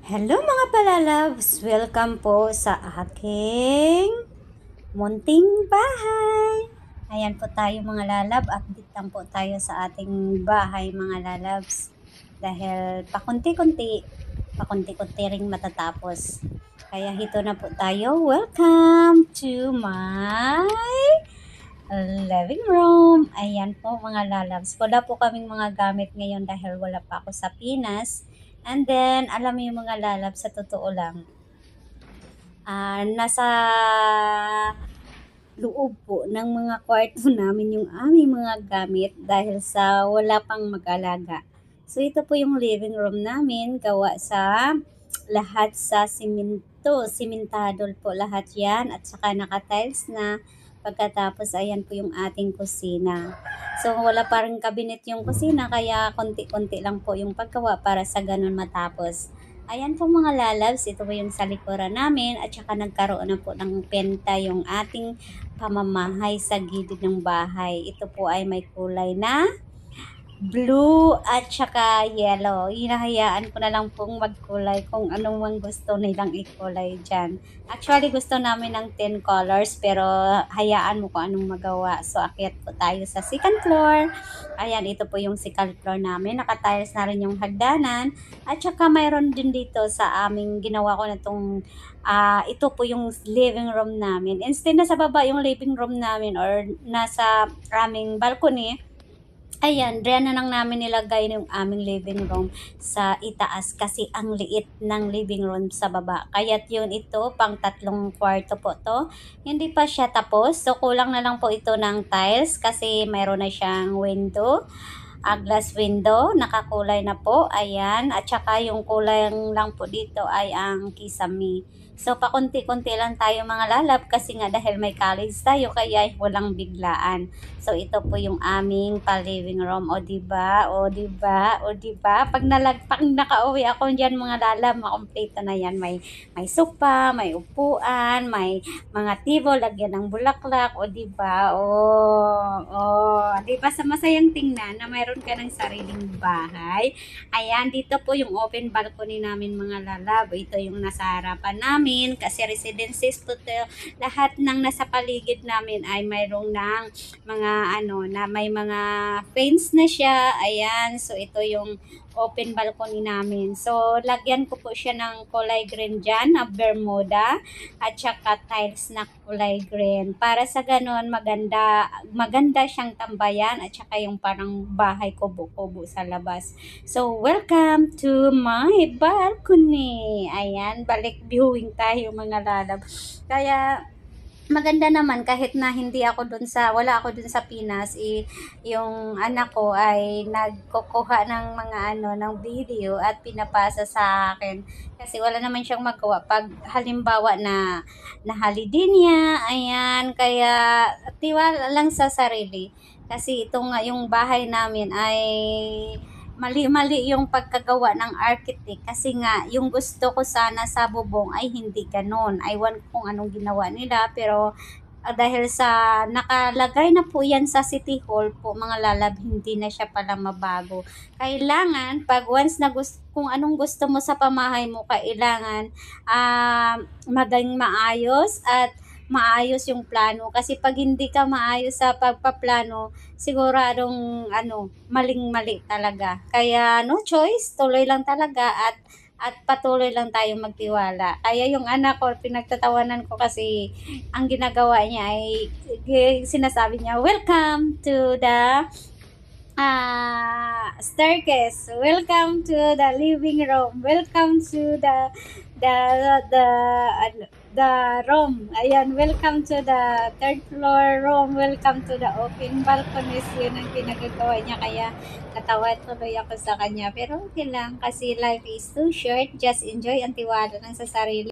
Hello mga palalabs! Welcome po sa aking munting bahay. Ayan po tayo mga lalab. Update lang po tayo sa ating bahay mga lalabs. Dahil pakunti-kunti ring matatapos. Kaya hito na po tayo. Welcome to my living room. Ayan po mga lalabs. Wala po kaming mga gamit ngayon dahil wala pa ako sa Pinas. And then, alam mo yung mga lalabs, sa totoo lang, nasa loob po ng mga kwarto namin yung aming mga gamit dahil sa wala pang mag-alaga. So, ito po yung living room namin, gawa sa lahat sa simentado po lahat yan, at saka naka-tiles na. Pagkatapos, ayan po yung ating kusina. So, wala pa rin cabinet yung kusina, kaya konti-konti lang po yung paggawa para sa ganun matapos. Ayan po mga lalabs, ito po yung sa likuran namin, at saka nagkaroon na po ng penta yung ating pamamahay sa gilid ng bahay. Ito po ay may kulay na blue at saka yellow. Hinahayaan ko na lang pong magkulay kung anong mang gusto nilang ikulay dyan. Actually, gusto namin ng 10 colors pero hayaan mo kung anong magawa. So, akyat po tayo sa second floor. Ayan, ito po yung second floor namin. Nakatiles na rin yung hagdanan. At saka mayroon din dito sa aming ginawa ko na itong ito po yung living room namin. Instead na sa baba yung living room namin or nasa aming balcony, ayan, diyan na lang namin nilagay yung aming living room sa itaas kasi ang liit ng living room sa baba. Kaya't yun ito, pang 3 kwarto po to. Hindi pa siya tapos. So, kulang na lang po ito ng tiles kasi mayroon na siyang window. Glass window, nakakulay na po, ayan, at saka yung kulay lang po dito ay ang kisame. So, pakunti-kunti lang tayo mga lalab kasi nga dahil may college tayo kaya walang biglaan. So, ito po yung aming pa-living room, o diba, o diba, o diba, pag nakauwi ako dyan mga lalab, makompleto na yan, may sofa, may upuan, may mga table, lagyan ng bulaklak, o diba, diba, sa masayang tingnan na mayroon ka ng sariling bahay. Ayan, dito po yung open balcony namin mga lalab. Ito yung nasa harapan namin kasi residences po to. Lahat ng nasa paligid namin ay mayroong ng mga na may mga fence na siya. Ayan, so ito yung open balcony namin. So, lagyan ko po siya ng kulay green dyan, na bermuda, at saka tiles na kulay green. Para sa ganon, maganda siyang tambayan, at saka yung parang bahay kubo-kubo sa labas. So, welcome to my balcony. Ayan, balik viewing tayo mga lalab. Kaya, maganda naman kahit na wala ako dun sa Pinas, yung anak ko ay nagkukuha ng mga ng video at pinapasa sa akin kasi wala naman siyang magawa pag halimbawa na holiday niya, ayan, kaya tiwala lang sa sarili kasi ito nga yung bahay namin ay mali-mali yung pagkagawa ng architect kasi nga yung gusto ko sana sa bubong ay hindi ganon. Aywan ko kung anong ginawa nila pero dahil sa nakalagay na po yan sa City Hall po mga lalab, hindi na siya pala mabago. Kailangan pag once na kung anong gusto mo sa pamahay mo, kailangan maging maayos at maayos yung plano kasi pag hindi ka maayos sa pagpaplano, siguradong maling-mali talaga. Kaya no choice, tuloy lang talaga at patuloy lang tayong magtiwala. Kaya yung anak ko, pinagtatawanan ko kasi ang ginagawa niya ay sinasabi niya, welcome to the staircase, welcome to the living room, welcome to the the the room. Ayan, welcome to the third floor room, welcome to the open balconies. Yun ang pinagagawa niya, kaya natawa tuloy ako sa kanya. Pero okay lang kasi life is too short, just enjoy ang tiwala lang sa sarili.